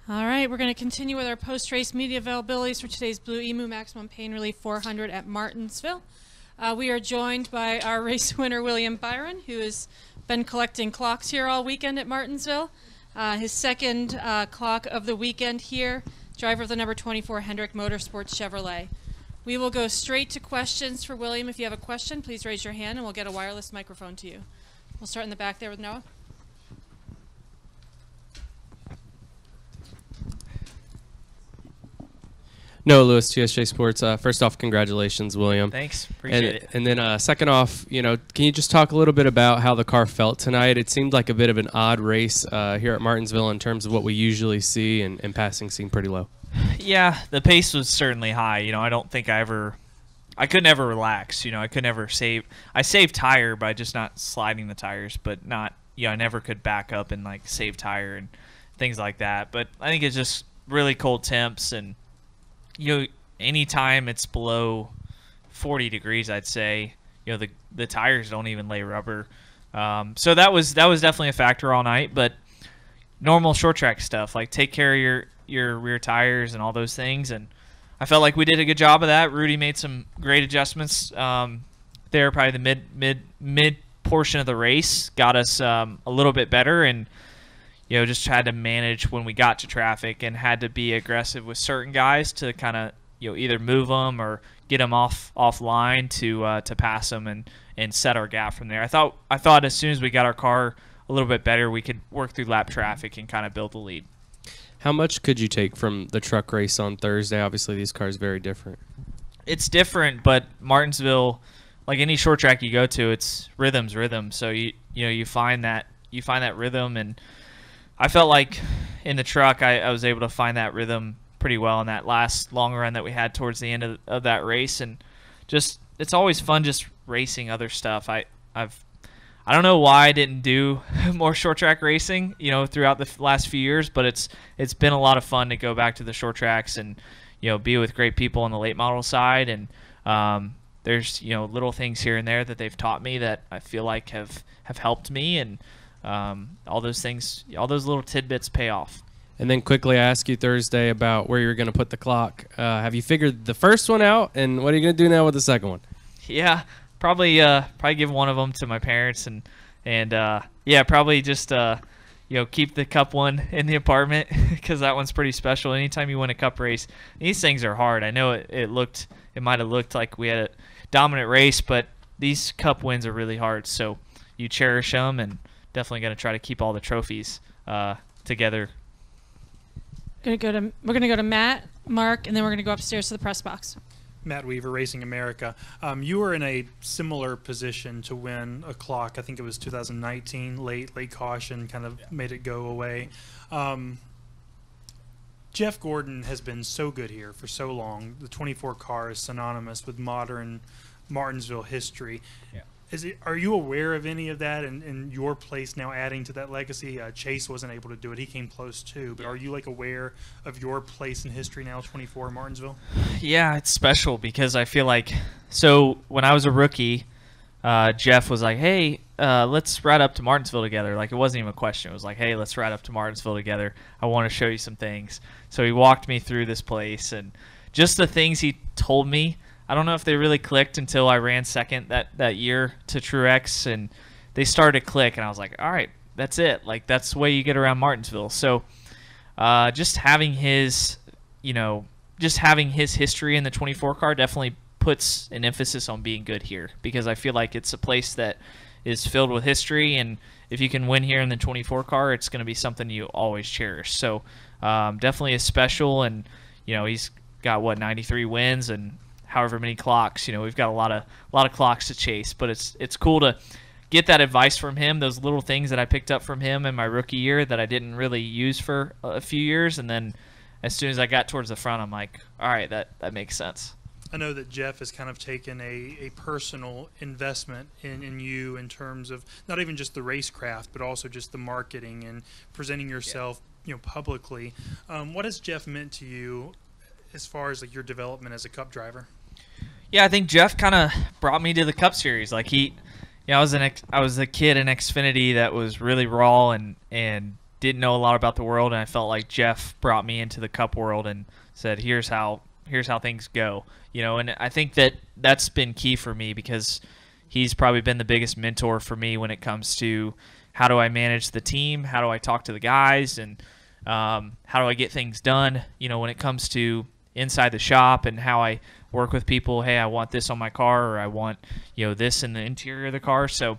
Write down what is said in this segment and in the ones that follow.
All right, we're going to continue with our post-race media availabilities for today's Blue Emu Maximum Pain Relief 400 at Martinsville. We are joined by our race winner, William Byron, who has been collecting clocks here all weekend at Martinsville. His second clock of the weekend here, driver of the number 24 Hendrick Motorsports Chevrolet. We will go straight to questions for William. If you have a question, please raise your hand and we'll get a wireless microphone to you. We'll start in the back there with Noah. No, Lewis, TSJ Sports. First off, congratulations, William. Thanks, appreciate it. And then second off, can you just talk a little bit about how the car felt tonight? It seemed like a bit of an odd race here at Martinsville in terms of what we usually see, and passing seemed pretty low. Yeah, the pace was certainly high. I don't think I could never relax. I could never save. I saved tire by just not sliding the tires, but not. I never could back up and like save tire and things like that. But I think it's just really cold temps and. Anytime it's below 40 degrees, I'd say, the tires don't even lay rubber. So that was definitely a factor all night. But normal short track stuff, like take care of your rear tires and all those things. And I felt like we did a good job of that. Rudy made some great adjustments there. Probably the mid portion of the race got us a little bit better, and just had to manage when we got to traffic and had to be aggressive with certain guys to kind of, either move them or get them offline to pass them and set our gap from there. I thought as soon as we got our car a little bit better, we could work through lap traffic and kind of build the lead. How much could you take from the truck race on Thursday? Obviously, these cars are very different. It's different, but Martinsville, like any short track you go to, it's rhythm. So you find that rhythm, and I felt like in the truck I was able to find that rhythm pretty well in that last long run that we had towards the end of that race. And just it's always fun just racing other stuff. I don't know why I didn't do more short track racing, throughout the last few years, but it's been a lot of fun to go back to the short tracks and be with great people on the late model side. And there's little things here and there that they've taught me that I feel like have helped me, and all those things, all those little tidbits pay off. And then quickly, I asked you Thursday about where you're going to put the clock. Have you figured the first one out, and what are you going to do now with the second one? Yeah, probably give one of them to my parents, and yeah, probably just keep the cup one in the apartment because that one's pretty special. Anytime you win a cup race, these things are hard. I know it might have looked like we had a dominant race, but these cup wins are really hard. So you cherish them, and definitely going to try to keep all the trophies together. We're going to go to Matt, Mark, and then we're going to go upstairs to the press box. Matt Weaver, Racing America. You were in a similar position to win a clock. I think it was 2019, late caution, kind of made it go away. Jeff Gordon has been so good here for so long. The 24 car is synonymous with modern Martinsville history. Yeah. Are you aware of any of that and your place now adding to that legacy? Chase wasn't able to do it. He came close too. But are you aware of your place in history now, 24 Martinsville? Yeah, it's special because I feel like, so when I was a rookie, Jeff was like, hey, let's ride up to Martinsville together. Like, it wasn't even a question. It was like, hey, let's ride up to Martinsville together. I want to show you some things. So he walked me through this place, and just the things he told me, I don't know if they really clicked until I ran second that year to Truex, and they started to click, and I was like, all right, that's it. Like, that's the way you get around Martinsville. So just having his history in the 24 car definitely puts an emphasis on being good here, because I feel like it's a place that is filled with history, and if you can win here in the 24 car, it's going to be something you always cherish. So definitely is special, and he's got 93 wins and however many clocks. We've got a lot of clocks to chase, but it's cool to get that advice from him, those little things that I picked up from him in my rookie year that I didn't really use for a few years, and then as soon as I got towards the front, I'm like, all right, that makes sense. I know that Jeff has kind of taken a personal investment in you in terms of not even just the racecraft, but also just the marketing and presenting yourself publicly. What has Jeff meant to you as far as your development as a Cup driver? Yeah, I think Jeff kind of brought me to the Cup Series. Like I was a kid in Xfinity that was really raw and didn't know a lot about the world, and I felt like Jeff brought me into the Cup world and said, here's how things go, and I think that's been key for me, because he's probably been the biggest mentor for me when it comes to how do I manage the team, how do I talk to the guys, and how do I get things done, when it comes to inside the shop and how I work with people. Hey, I want this on my car, or I want, this in the interior of the car. So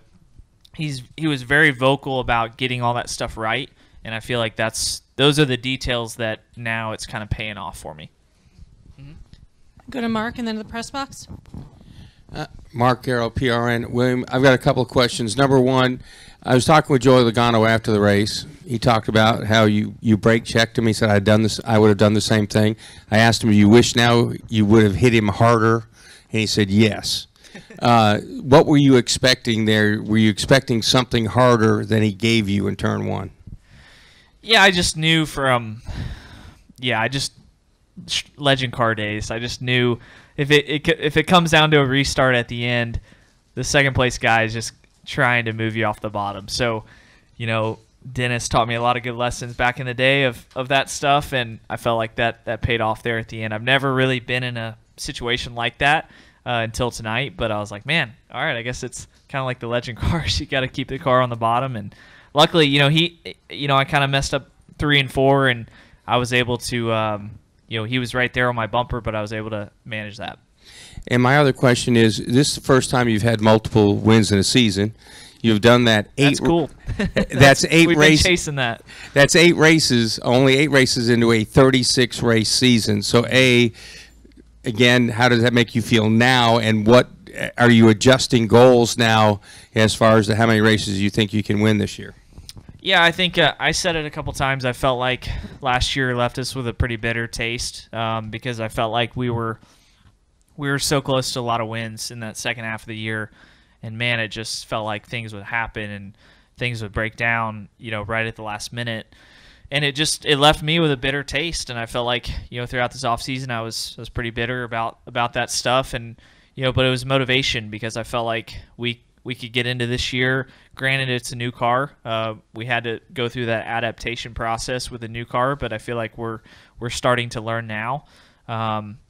he was very vocal about getting all that stuff right. And I feel like those are the details that now it's kind of paying off for me. Go to Mark and then to the press box. Mark Garrow, PRN. William, I've got a couple of questions. Number one, I was talking with Joey Logano after the race. He talked about how you brake checked him. He said, I would have done the same thing. I asked him, you wish now you would have hit him harder? And he said, yes. What were you expecting there? Were you expecting something harder than he gave you in turn one? Yeah, I just knew legend car days. I just knew if it comes down to a restart at the end, the second place guy is just trying to move you off the bottom. So, Dennis taught me a lot of good lessons back in the day of that stuff, and I felt like that paid off there at the end. I've never really been in a situation like that until tonight, but I was like, man, all right, I guess it's kind of like the legend cars. You got to keep the car on the bottom, and luckily, I kind of messed up 3 and 4, and I was able to, he was right there on my bumper, but I was able to manage that. And my other question is, this is the first time you've had multiple wins in a season. You've done that 8. That's cool. That's 8 We've races. been chasing that. That's 8 races, only 8 races into a 36 race season. So again, how does that make you feel now? And what are you adjusting goals now as far as how many races you think you can win this year? Yeah, I think I said it a couple times. I felt like last year left us with a pretty bitter taste because I felt like we were so close to a lot of wins in that second half of the year, and man, it just felt like things would happen and things would break down, right at the last minute, and it left me with a bitter taste. And I felt like throughout this off season I was pretty bitter about that stuff, and but it was motivation because I felt like we could get into this year. Granted, it's a new car. We had to go through that adaptation process with a new car, but I feel like we're starting to learn now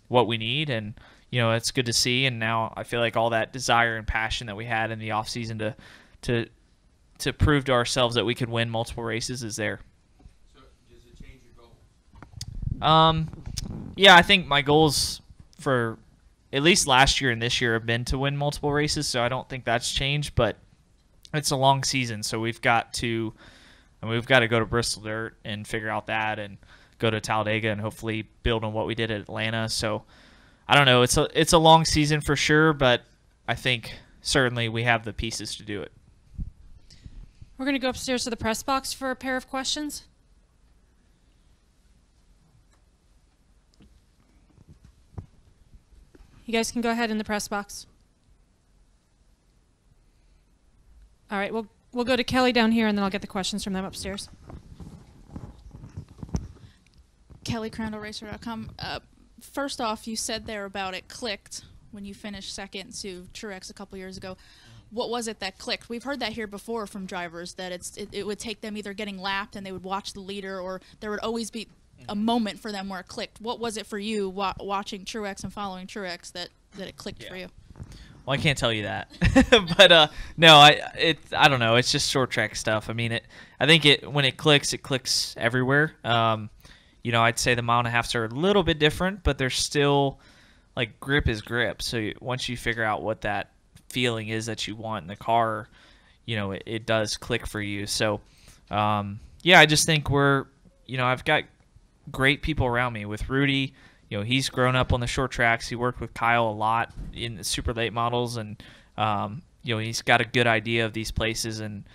what we need, and it's good to see. And now I feel like all that desire and passion that we had in the off season to prove to ourselves that we could win multiple races is there. So does it change your goal? Yeah, I think my goals for at least last year and this year have been to win multiple races, so I don't think that's changed, but it's a long season, so we've got to go to Bristol Dirt and figure out that, and go to Talladega and hopefully build on what we did at Atlanta. So I don't know, it's a long season for sure, but I think certainly we have the pieces to do it. We're going to go upstairs to the press box for a pair of questions. You guys can go ahead in the press box. All right, we'll go to Kelly down here, and then I'll get the questions from them upstairs. Kelly, CrandallRacer.com. First off, you said there about it clicked when you finished second to Truex a couple years ago. What was it that clicked? We've heard that here before from drivers, that it would take them either getting lapped and they would watch the leader, or there would always be a moment for them where it clicked. What was it for you watching Truex and following Truex that it clicked for you? Well, I can't tell you that, but no, I don't know. It's just short track stuff. I mean, I think when it clicks everywhere. I'd say the mile and a halfs are a little bit different, but they're still like grip is grip. So once you figure out what that feeling is that you want in the car, it does click for you. So I just think I've got great people around me. With Rudy, he's grown up on the short tracks. He worked with Kyle a lot in the super late models, and he's got a good idea of these places, and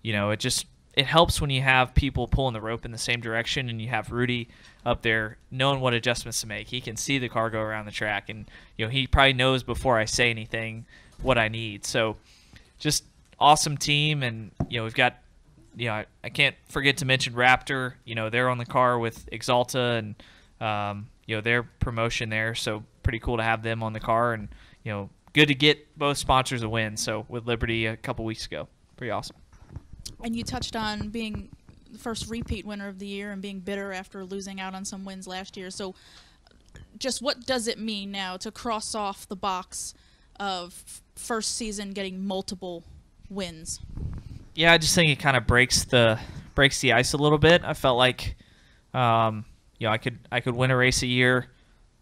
it helps when you have people pulling the rope in the same direction, and you have Rudy up there knowing what adjustments to make. He can see the car go around the track, and he probably knows before I say anything what I need. So just awesome team, and we've got I can't forget to mention Raptor. They're on the car with Exalta, and their promotion there, so pretty cool to have them on the car, and good to get both sponsors a win. So with Liberty a couple weeks ago, pretty awesome. And you touched on being the first repeat winner of the year and being bitter after losing out on some wins last year. So just what does it mean now to cross off the box of first season getting multiple wins? Yeah, I just think it kind of breaks the ice a little bit. I felt like, I could win a race a year.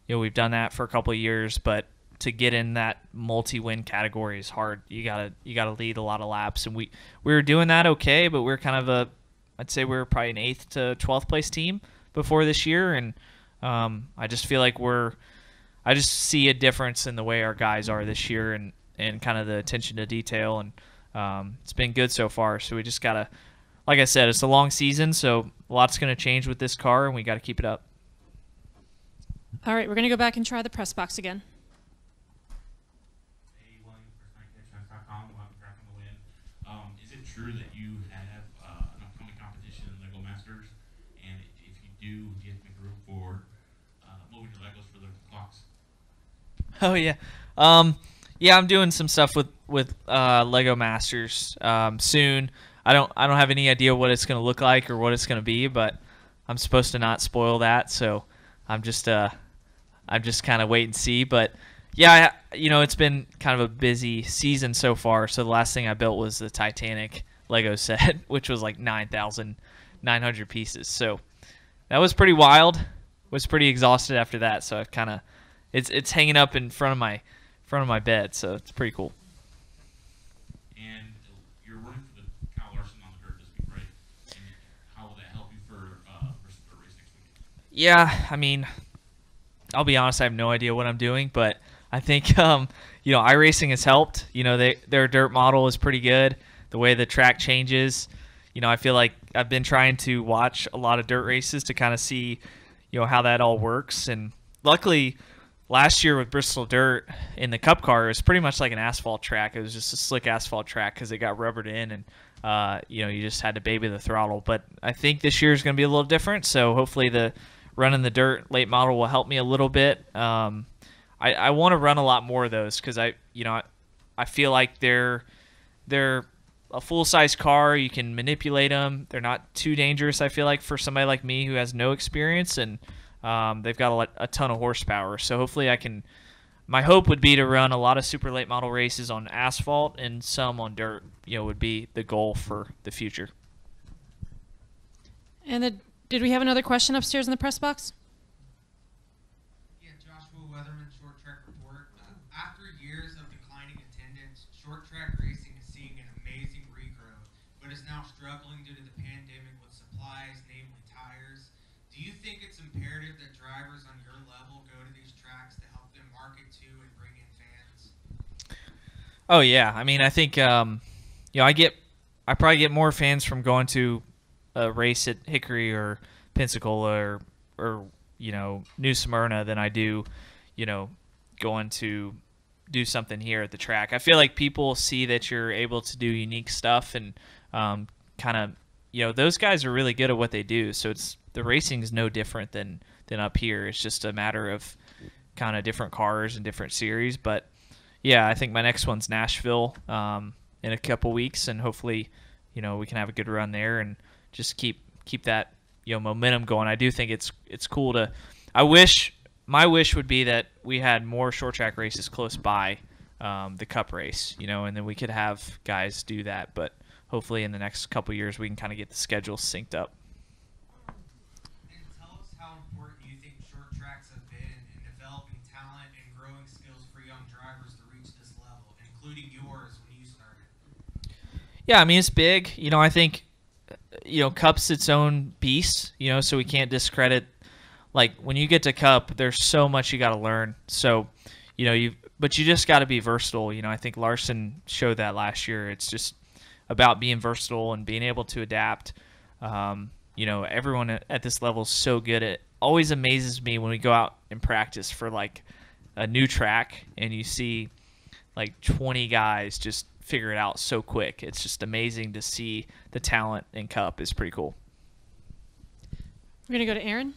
We've done that for a couple of years, but to get in that multi-win category is hard. You gotta lead a lot of laps, and we were doing that okay, but we're kind of I'd say we were probably an 8th to 12th place team before this year, and I just feel like I just see a difference in the way our guys are this year, and kind of the attention to detail, and it's been good so far. So we just gotta, like I said, it's a long season, so a lot's gonna change with this car, and we gotta keep it up. All right, we're going to go back and try the press box again. Hey, William, firstnightcatchfans.com, tracking the win. Is it true that you have an upcoming competition in Lego Masters? And if you do get the group for moving your Legos for the clocks? Oh yeah, yeah. I'm doing some stuff with Lego Masters soon. I don't have any idea what it's going to look like or what it's going to be, but I'm supposed to not spoil that, so I'm just kind of wait and see. But yeah, it's been kind of a busy season so far. So the last thing I built was the Titanic Lego set, which was like 9,900 pieces. So that was pretty wild. Was pretty exhausted after that. So I've kind of it's hanging up in front of my bed. So it's pretty cool. And you're running for the Kyle Larson on the dirt this week, right? And how will that help you for the race next week? Yeah, I mean, I'll be honest, I have no idea what I'm doing, but I think iRacing has helped. Their dirt model is pretty good. The way the track changes, I feel like I've been trying to watch a lot of dirt races to kind of see, how that all works. And luckily, last year with Bristol Dirt in the Cup car, it was pretty much like an asphalt track. It was just a slick asphalt track because it got rubbered in, and you just had to baby the throttle. But I think this year is going to be a little different. So hopefully the running the dirt late model will help me a little bit. I want to run a lot more of those because I feel like they're a full-size car. You can manipulate them. They're not too dangerous, I feel like, for somebody like me who has no experience, and they've got a ton of horsepower. So hopefully my hope would be to run a lot of super late model races on asphalt and some on dirt, would be the goal for the future. And did we have another question upstairs in the press box? Yeah, Joshua Weatherman, Short Track Report. After years of declining attendance, short track racing is seeing an amazing regrowth, but is now struggling due to the pandemic with supplies, namely tires. Do you think it's imperative that drivers on your level go to these tracks to help them market to and bring in fans? Oh yeah, I mean, I think I probably get more fans from going to a race at Hickory or Pensacola or New Smyrna than I do, going to do something here at the track. I feel like people see that you're able to do unique stuff, and kind of, those guys are really good at what they do. So the racing is no different than up here. It's just a matter of kind of different cars and different series. But yeah, I think my next one's Nashville in a couple weeks, and hopefully, we can have a good run there and just keep that momentum going. I do think it's cool to. My wish would be that we had more short track races close by the Cup race, and then we could have guys do that. But hopefully in the next couple years we can kind of get the schedule synced up. And tell us how important you think short tracks have been in developing talent and growing skills for young drivers to reach this level, including yours when you started. Yeah, I mean, it's big. I think Cup's its own beast, so we can't discredit. Like, when you get to Cup, there's so much you got to learn. So, but you just got to be versatile. I think Larson showed that last year. It's just about being versatile and being able to adapt. Everyone at this level is so good. It always amazes me when we go out and practice for like a new track and you see like 20 guys just figure it out so quick. It's just amazing to see the talent in Cup. Is pretty cool. We're going to go to Aaron.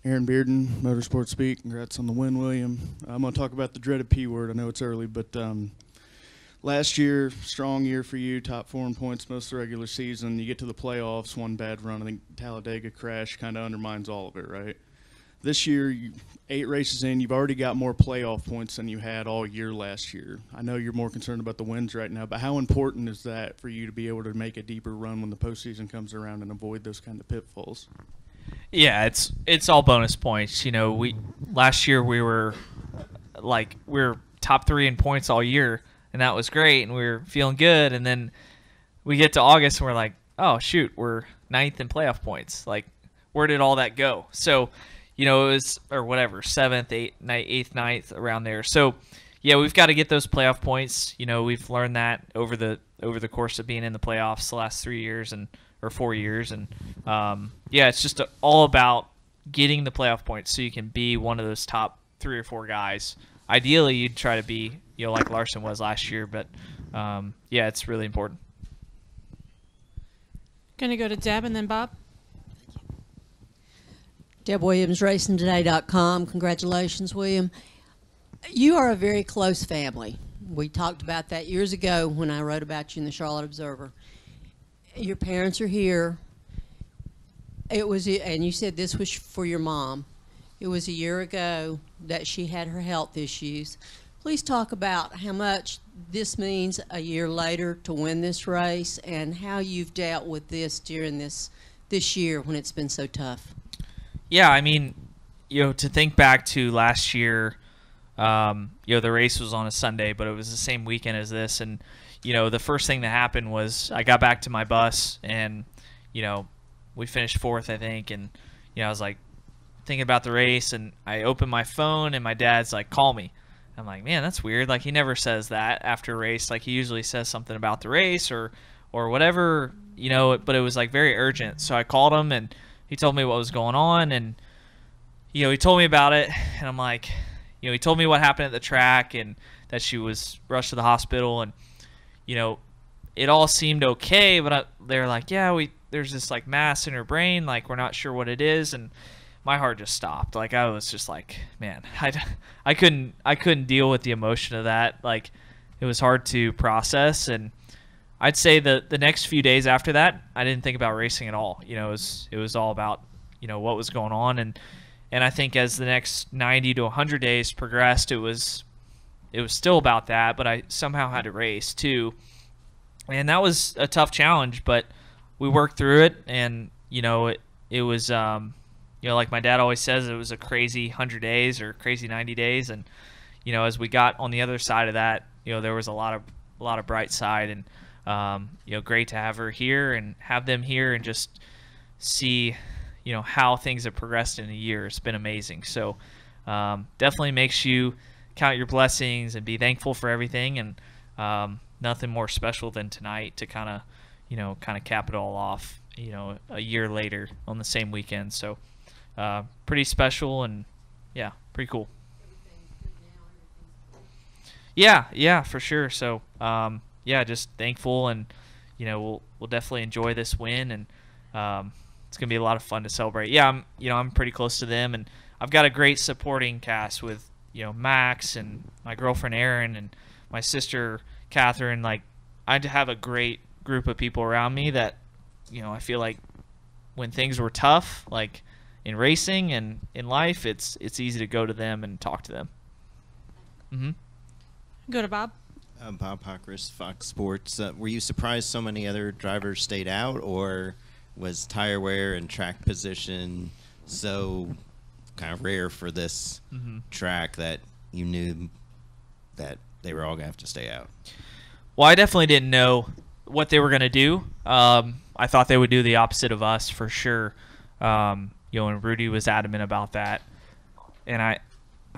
Aaron Bearden, Motorsport Speak. Congrats on the win, William. I'm going to talk about the dreaded P word. I know it's early, but last year, strong year for you, top 4 in points most of the regular season. You get to the playoffs, one bad run. I think Talladega crash kind of undermines all of it, right? This year, 8 races in, you've already got more playoff points than you had all year last year. I know you're more concerned about the wins right now, but how important is that for you to be able to make a deeper run when the postseason comes around and avoid those kind of pitfalls? Yeah, it's all bonus points. Last year we were top 3 in points all year, and that was great, and we were feeling good. And then we get to August, and we're like, oh shoot, we're 9th in playoff points. Like, where did all that go? So, it was, or whatever, 7th, 8th, 9th, around there. So, yeah, we've got to get those playoff points. We've learned that over the course of being in the playoffs the last 3 years or 4 years, and yeah, it's just all about getting the playoff points so you can be one of those top 3 or 4 guys. Ideally, you'd try to be, like Larson was last year, but yeah, it's really important. Going to go to Deb and then Bob. Deb Williams, RacingToday.com. Congratulations, William. You are a very close family. We talked about that years ago when I wrote about you in the Charlotte Observer. Your parents are here. And you said this was for your mom. It was a year ago that she had her health issues. Please talk about how much this means a year later to win this race and how you've dealt with this during this year when it's been so tough. Yeah, I mean, to think back to last year, the race was on a Sunday, but it was the same weekend as this. And, the first thing that happened was I got back to my bus and, we finished 4th, I think. And, I was like thinking about the race, and I opened my phone and my dad's like, call me. I'm like, man, that's weird. Like, he never says that after a race. Like, he usually says something about the race or whatever, but it was like very urgent. So I called him and he told me what was going on, and he told me about it, and I'm like, he told me what happened at the track and that she was rushed to the hospital, and it all seemed okay, but they're like, yeah, there's this like mass in her brain, like we're not sure what it is, and my heart just stopped. Like, I was just like, man, I couldn't deal with the emotion of that. Like, it was hard to process, and I'd say the next few days after that, I didn't think about racing at all. It was all about, what was going on. And I think as the next 90 to 100 days progressed, it was still about that, but I somehow had to race too. And that was a tough challenge, but we worked through it. And, it was, like my dad always says, it was a crazy 100 days or crazy 90 days. And, as we got on the other side of that, there was a lot of bright side, and, great to have her here and have them here and just see, how things have progressed in a year. It's been amazing. So definitely makes you count your blessings and be thankful for everything. And nothing more special than tonight to kind of cap it all off, a year later on the same weekend. So pretty special and, yeah, pretty cool. Yeah, for sure. So, yeah, just thankful, and we'll definitely enjoy this win, and it's gonna be a lot of fun to celebrate. Yeah, I'm pretty close to them, and I've got a great supporting cast with Max and my girlfriend Erin and my sister Catherine. Like, I have a great group of people around me that I feel like when things were tough, like in racing and in life, it's easy to go to them and talk to them. Mm-hmm. Go to Bob. Bob Pockris, Fox Sports. Were you surprised so many other drivers stayed out, or was tire wear and track position so kind of rare for this track that you knew that they were all going to have to stay out? Well, I definitely didn't know what they were going to do. I thought they would do the opposite of us for sure. And Rudy was adamant about that. And I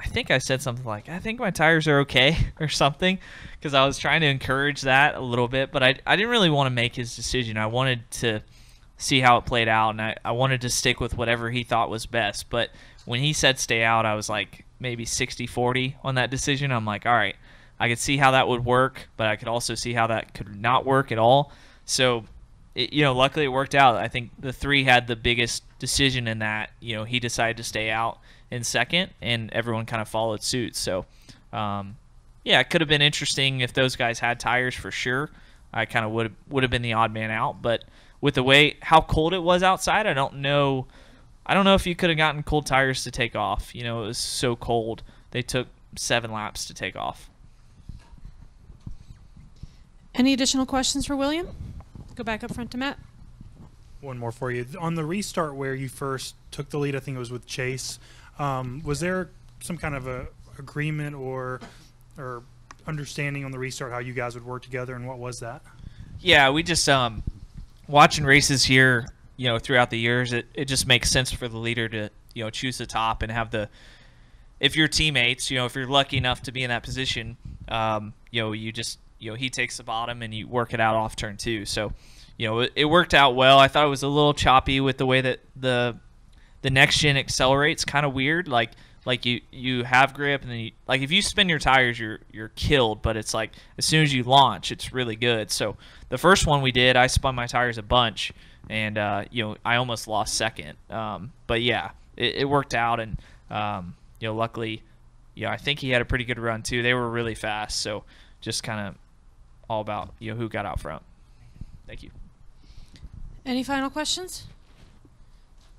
think I said something like, I think my tires are okay or something, because I was trying to encourage that a little bit, but I didn't really want to make his decision. I wanted to see how it played out, and I wanted to stick with whatever he thought was best. But when he said stay out, I was like maybe 60-40 on that decision. I'm like, all right, I could see how that would work, but I could also see how that could not work at all. So, luckily it worked out. I think the 3 had the biggest decision in that. He decided to stay out in second, and everyone kind of followed suit. So, yeah, it could have been interesting if those guys had tires for sure. I kind of would have been the odd man out, but with the way how cold it was outside, I don't know if you could have gotten cold tires to take off. You know, it was so cold. They took 7 laps to take off. Any additional questions for William? Go back up front to Matt. One more for you. On the restart where you first took the lead, I think it was with Chase, was there some kind of a agreement or understanding on the restart how you guys would work together, and what was that? Yeah, we just watching races here, you know, throughout the years, it just makes sense for the leader to, you know, choose the top and have if your teammates, you know, if you're lucky enough to be in that position, you know, he takes the bottom and you work it out off turn 2. So, you know, it worked out well. I thought it was a little choppy with the way that the next gen accelerates, kind of weird. Like you have grip, and then like if you spin your tires, you're killed. But it's like as soon as you launch, it's really good. So the first one we did, I spun my tires a bunch, and you know, I almost lost second. But yeah, it worked out, and you know, luckily, you know, I think he had a pretty good run too. They were really fast, so just kind of all about, you know, who got out front. Thank you. Any final questions?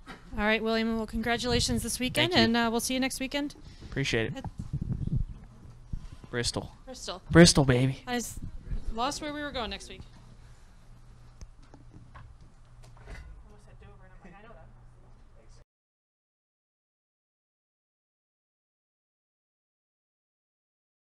All right, William, well, congratulations this weekend, Thank you. and we'll see you next weekend. Appreciate it. Bristol. Bristol. Bristol, baby. I lost where we were going next week.